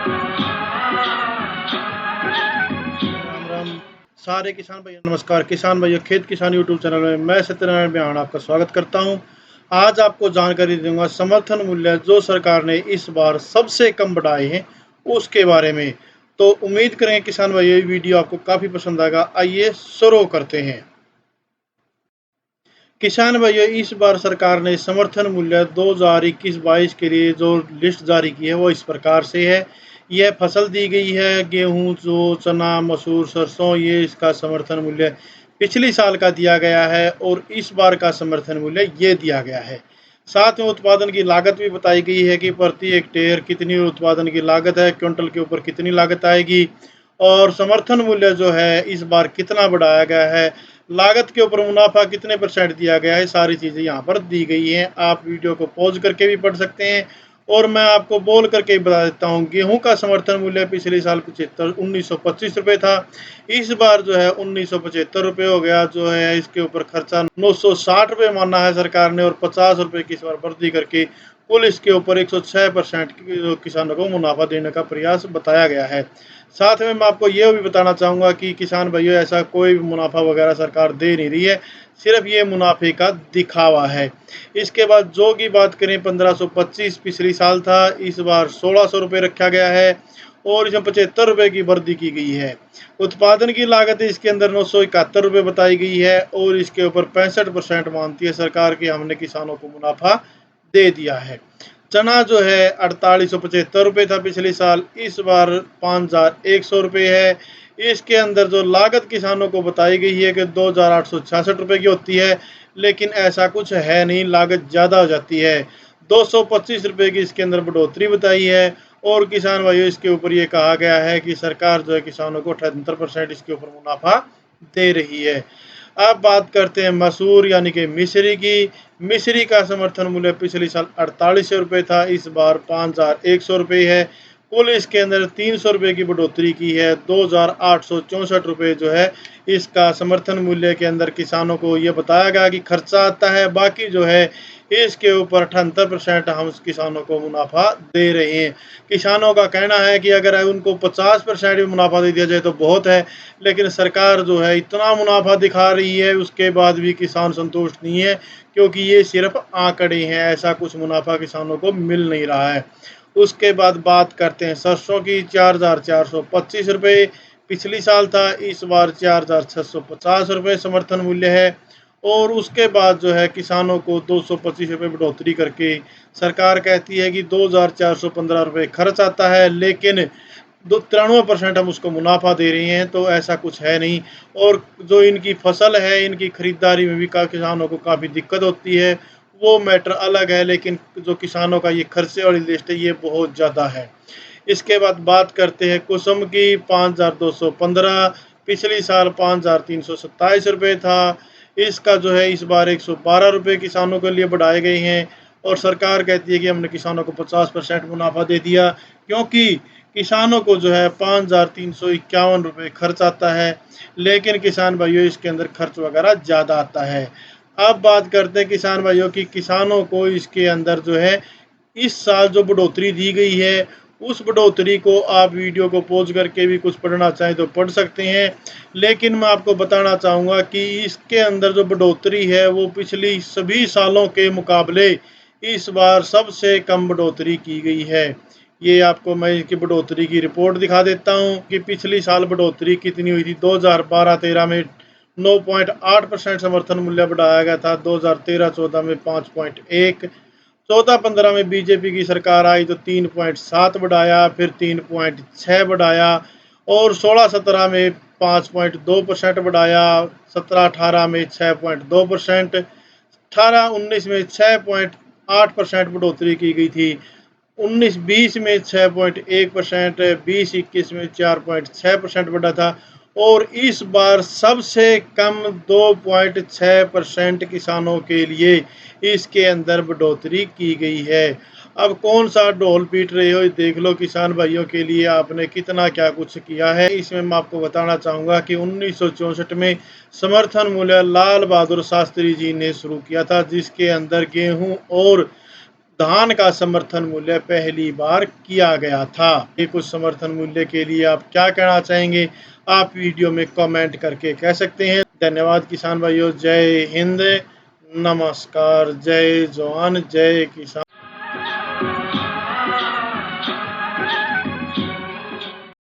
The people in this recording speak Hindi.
राम राम सारे किसान भाइयों, नमस्कार किसान भाइयों। खेत किसान यूट्यूब चैनल में मैं सत्यनारायण बिहान आपका स्वागत करता हूं। आज आपको जानकारी दूंगा समर्थन मूल्य जो सरकार ने इस बार सबसे कम बढ़ाए हैं उसके बारे में। तो उम्मीद करें किसान भाइयों ये वीडियो आपको काफ़ी पसंद आएगा। आइए शुरू करते हैं। किसान भाइयों, इस बार सरकार ने समर्थन मूल्य 2021-22 के लिए जो लिस्ट जारी की है वो इस प्रकार से है। यह फसल दी गई है गेहूं, जो चना, मसूर, सरसों, ये इसका समर्थन मूल्य पिछली साल का दिया गया है और इस बार का समर्थन मूल्य ये दिया गया है। साथ में उत्पादन की लागत भी बताई गई है कि प्रति हेक्टेयर कितनी उत्पादन की लागत है, क्विंटल के ऊपर कितनी लागत आएगी और समर्थन मूल्य जो है इस बार कितना बढ़ाया गया है, लागत के ऊपर मुनाफा कितने परसेंट दिया गया है, सारी चीज़ें यहाँ पर दी गई हैं। आप वीडियो को पॉज करके भी पढ़ सकते हैं और मैं आपको बोल करके भी बता देता हूँ। गेहूं का समर्थन मूल्य पिछले साल 1925 रुपये था। इस बार जो है 1975 रुपये हो गया। जो है इसके ऊपर खर्चा 960 रुपये माना है सरकार ने और 50 रुपये की इस बार वृद्धि करके कुल इसके ऊपर 106% किसानों को मुनाफा देने का प्रयास बताया गया है। साथ में मैं आपको ये भी बताना चाहूँगा कि किसान भाइयों ऐसा कोई भी मुनाफा वगैरह सरकार दे नहीं रही है, सिर्फ ये मुनाफे का दिखावा है। इसके बाद जौ की बात करें, 1525 पिछली साल था, इस बार 1600 रुपये रखा गया है और इसमें 75 रुपये की वृद्धि की गई है। उत्पादन की लागत इसके अंदर 971 रुपये बताई गई है और इसके ऊपर 65% मानती है सरकार कि हमने किसानों को मुनाफा दे दिया है। चना जो है 4875 रुपये था पिछले साल, इस बार 5100 रुपये है। इसके अंदर जो लागत किसानों को बताई गई है कि 2866 रुपये की होती है, लेकिन ऐसा कुछ है नहीं, लागत ज़्यादा हो जाती है। 225 रुपये की इसके अंदर बढ़ोतरी बताई है और किसान भाइयों इसके ऊपर ये कहा गया है कि सरकार जो है किसानों को 78% इसके ऊपर मुनाफा दे रही है। अब बात करते हैं मसूर यानी कि मिश्री की। मिश्री का समर्थन मूल्य पिछले साल 4800 रुपये था, इस बार 5100 रुपये है। कुल इसके अंदर 300 रुपये की बढ़ोतरी की है। 2864 रुपये जो है इसका समर्थन मूल्य के अंदर किसानों को ये बताया गया कि खर्चा आता है, बाकी जो है इसके ऊपर 78% हम किसानों को मुनाफा दे रहे हैं। किसानों का कहना है कि अगर उनको 50% भी मुनाफा दे दिया जाए तो बहुत है, लेकिन सरकार जो है इतना मुनाफा दिखा रही है उसके बाद भी किसान संतुष्ट नहीं है, क्योंकि ये सिर्फ आंकड़े हैं, ऐसा कुछ मुनाफा किसानों को मिल नहीं रहा है। उसके बाद बात करते हैं सरसों की। 4425 रुपये पिछली साल था, इस बार 4650 रुपये समर्थन मूल्य है और उसके बाद जो है किसानों को 225 रुपये बढ़ोतरी करके सरकार कहती है कि 2415 रुपये खर्च आता है, लेकिन 93% हम उसको मुनाफा दे रहे हैं, तो ऐसा कुछ है नहीं। और जो इनकी फसल है, इनकी खरीदारी में भी किसानों को काफ़ी दिक्कत होती है, वो मैटर अलग है, लेकिन जो किसानों का ये खर्चे वाली लिस्ट है ये बहुत ज़्यादा है। इसके बाद बात करते हैं कुसुम की। 5215 पिछली साल 5327 रुपये था, इसका जो है इस बार 112 रुपये किसानों के लिए बढ़ाए गए हैं और सरकार कहती है कि हमने किसानों को 50% मुनाफा दे दिया, क्योंकि किसानों को जो है 5351 रुपये खर्च आता है, लेकिन किसान भाइयों इसके अंदर खर्च वगैरह ज़्यादा आता है। अब बात करते हैं किसान भाइयों की। किसानों को इसके अंदर जो है इस साल जो बढ़ोतरी दी गई है, उस बढ़ोतरी को आप वीडियो को पॉज करके भी कुछ पढ़ना चाहें तो पढ़ सकते हैं, लेकिन मैं आपको बताना चाहूँगा कि इसके अंदर जो बढ़ोतरी है वो पिछली सभी सालों के मुकाबले इस बार सबसे कम बढ़ोतरी की गई है। ये आपको मैं इसकी बढ़ोतरी की रिपोर्ट दिखा देता हूँ कि पिछली साल बढ़ोतरी कितनी हुई थी। 2012-13 में 9.8% समर्थन मूल्य बढ़ाया गया था, 2013-14 में 5.1, 14-15 में बीजेपी की सरकार आई तो 3.7 बढ़ाया, फिर 3.6 बढ़ाया और 16-17 में 5.2% बढ़ाया, 17-18 में 6.2%, 18-19 में 6.8% बढ़ोतरी की गई थी, 19-20 में 6.1%, 20-21 में 4.6% बढ़ा था और इस बार सबसे कम 2.6% किसानों के लिए इसके अंदर बढ़ोतरी की गई है। अब कौन सा ढोल पीट रहे हो, देख लो किसान भाइयों के लिए आपने कितना क्या कुछ किया है। इसमें मैं आपको बताना चाहूँगा कि 1964 में समर्थन मूल्य लाल बहादुर शास्त्री जी ने शुरू किया था, जिसके अंदर गेहूँ और धान का समर्थन मूल्य पहली बार किया गया था। ये कुछ समर्थन मूल्य के लिए आप क्या कहना चाहेंगे? आप वीडियो में कमेंट करके कह सकते हैं। धन्यवाद किसान भाइयों। जय हिंद, नमस्कार, जय जवान, जय किसान।